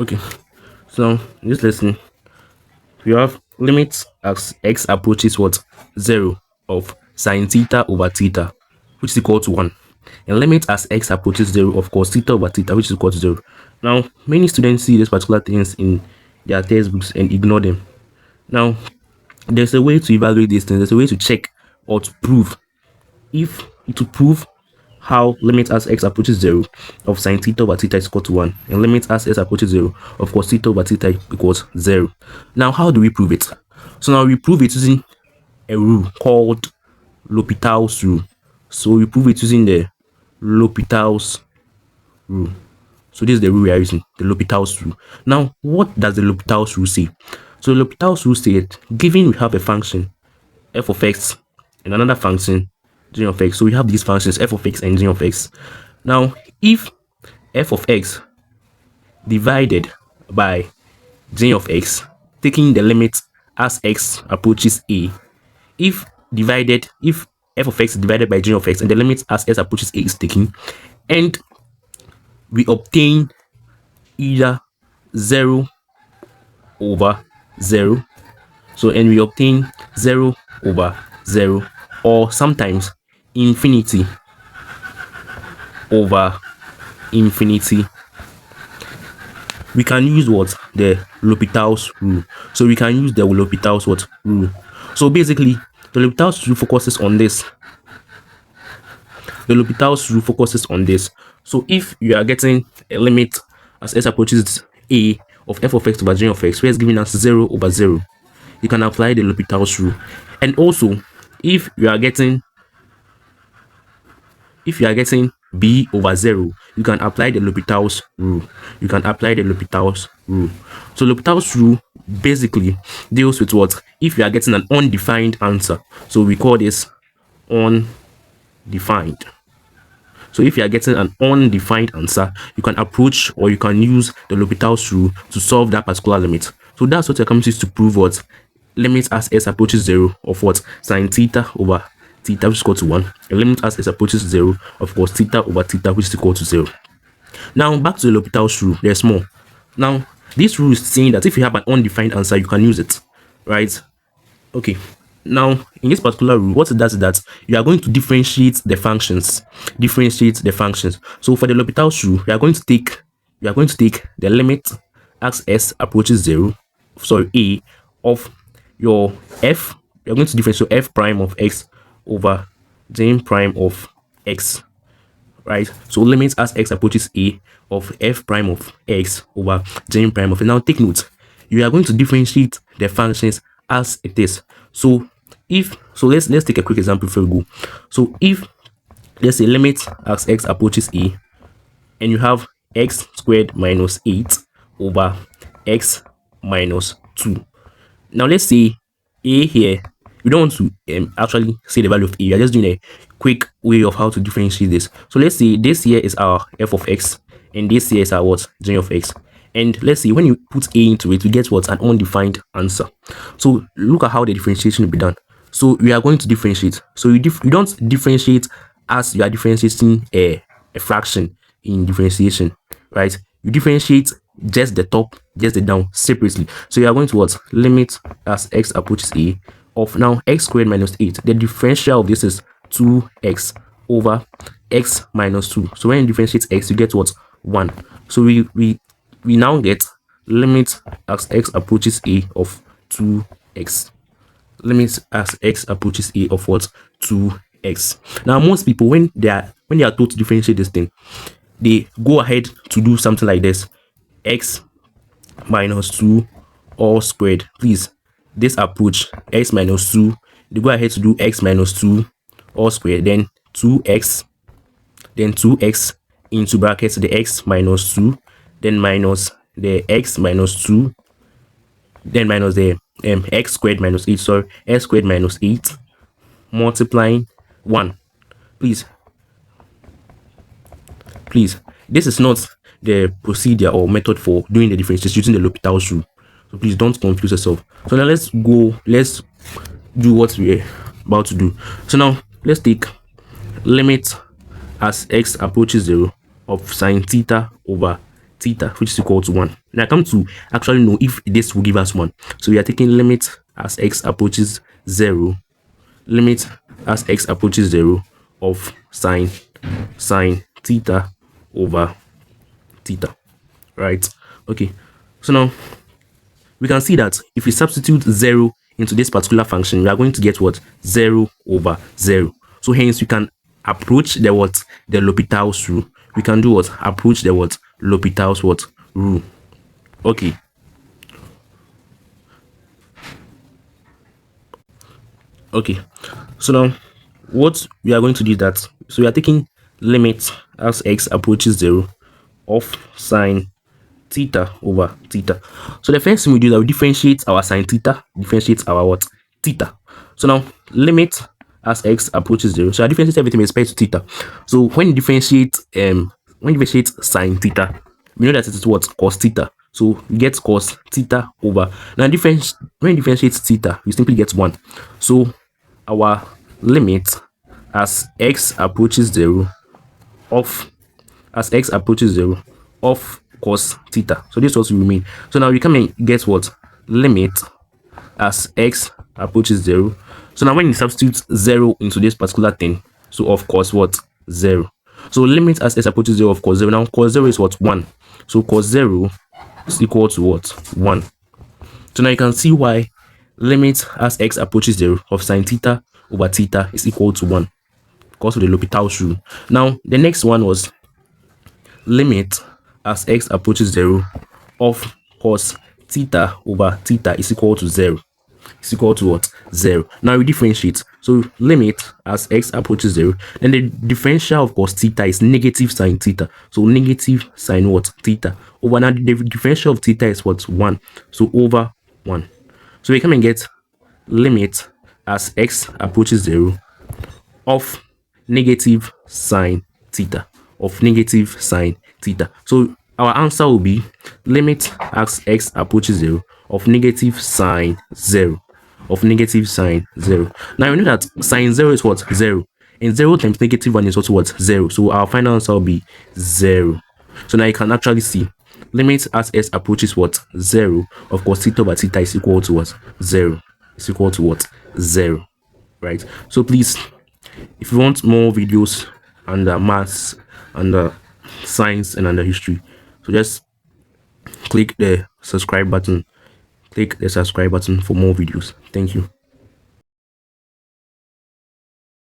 Okay, so in this lesson we have limit as x approaches what 0 of sine theta over theta, which is equal to 1, and limit as x approaches 0 of cos theta over theta, which is equal to 0. Now many students see these particular things in their textbooks and ignore them. Now there's a way to evaluate these things. There's a way to check or to prove if to prove how limit as x approaches 0 of sine theta over theta is equal to 1, and limit as x approaches 0 of cos theta over theta equals 0. Now how do we prove it? So now we prove it using a rule called L'Hopital's rule. So we prove it using the L'Hopital's rule. So this is the rule we are using, the L'Hopital's rule. Now what does the L'Hopital's rule say? So the L'Hopital's rule says, given we have a function f of x and another function g of x. So we have these functions f of x and g of x. Now if f of x divided by g of x, taking the limit as x approaches a, if f of x is divided by g of x and the limit as x approaches a is taken, and we obtain either 0 over 0, so and we obtain 0 over 0, or sometimes infinity over infinity, we can use what? The L'Hopital's rule. So we can use the L'Hopital's what? Rule. So basically the L'Hopital's rule focuses on this. The L'Hopital's rule focuses on this. So if you are getting a limit as x approaches a of f of x over g of x, where it's giving us 0 over 0, you can apply the L'Hopital's rule. And also if you are getting b over 0, you can apply the L'Hopital's rule. You can apply the L'Hopital's rule. So L'Hopital's rule basically deals with what? If you are getting an undefined answer. So we call this undefined. So if you are getting an undefined answer, you can approach or you can use the L'Hopital's rule to solve that particular limit. So that's what you're coming to prove what? Limit as s approaches 0 of what? Sine theta over theta, which is equal to 1, and limit as s approaches 0 of cos theta over theta, which is equal to 0. Now back to the L'Hopital's rule. There's more. Now this rule is saying that if you have an undefined answer, you can use it, right? Okay. Now in this particular rule, what it does is that you are going to differentiate the functions. So for the L'Hopital's rule, you are going to take the limit as s approaches 0, a, of your f. You're going to differentiate f prime of x over g prime of x, right? So limit as x approaches a of f prime of x over g prime of. Now take note, you are going to differentiate the functions as it is. So let's take a quick example before we go. So if let's say limit as x approaches a, and you have x squared minus 8 over x minus 2. Now let's say a here, we don't want to actually say the value of a. We are just doing a quick way of how to differentiate this. So let's say this here is our f of x, and this here is our what? G of x. And let's see, when you put a into it, we get what? An undefined answer. So look at how the differentiation will be done. So we are going to differentiate. So you don't differentiate as you are differentiating a fraction in differentiation, right? You differentiate just the top, just the down separately. So you are going to what? Limit as x approaches a of now x squared minus 8. The differential of this is 2x over x minus 2. So when you differentiate x, you get what? 1. So we now get limit as x approaches a of 2x. Limit as x approaches a of what? 2x. Now most people, when they are told to differentiate this thing, they go ahead to do something like this: x minus 2 all squared. Please, this approach, x minus 2, they go ahead to do x minus 2 all squared, then 2x into brackets the x minus 2, then minus the x minus 2, then minus the x squared minus 8, x squared minus 8, multiplying 1. Please, this is not the procedure or method for doing the differentiation using the L'Hopital's rule. So please don't confuse yourself. So now let's do what we're about to do. So now let's take limit as x approaches 0 of sine theta over theta, which is equal to 1. Now I come to actually know if this will give us 1. So we are taking limit as x approaches 0, limit as x approaches 0 of sine theta over theta, right? Okay, so now we can see that if we substitute 0 into this particular function, we are going to get what? 0 over 0. So hence we can approach the what? The L'Hopital's rule. We can do what? Approach the what? L'Hopital's what? Rule. Okay. Okay. So now what we are going to do is that, so we are taking limit as x approaches 0 of sine theta over theta. So the first thing we do is that we differentiate our sine theta, differentiate our what? Theta. So now limit as x approaches 0. So I differentiate everything with respect to theta. So when you differentiate sine theta, we know that it is what? Cos theta. So we get cos theta over. Now when you differentiate theta, you simply get 1. So our limit as x approaches 0 of cos theta. So this also remain. So now we come and get what? Limit as x approaches 0. So now when you substitute 0 into this particular thing, so of cos what? 0. So limit as x approaches 0 of cos 0. Now cos 0 is what? 1. So cos 0 is equal to what? 1. So now you can see why limit as x approaches 0 of sine theta over theta is equal to 1 because of the L'Hopital's rule. Now the next one was limit as x approaches 0 of cos theta over theta is equal to 0. Is equal to what? 0. Now we differentiate. So limit as x approaches 0. Then the differential of cos theta is negative sine theta. So negative sine what? Theta. Over now the differential of theta is what? 1. So over 1. So we come and get limit as x approaches 0 of negative sine theta. Of negative sine theta. So our answer will be limit as x approaches 0 of negative sine 0. Of negative sine 0. Now we know that sine 0 is what? 0. And 0 times negative 1 is also what? 0. So our final answer will be 0. So now you can actually see limit as x approaches what? 0. Of course, theta over theta is equal to what? 0. It's equal to what? 0. Right? So please, if you want more videos under maths, under science, and under history, so just click the subscribe button. Click the subscribe button for more videos. Thank you.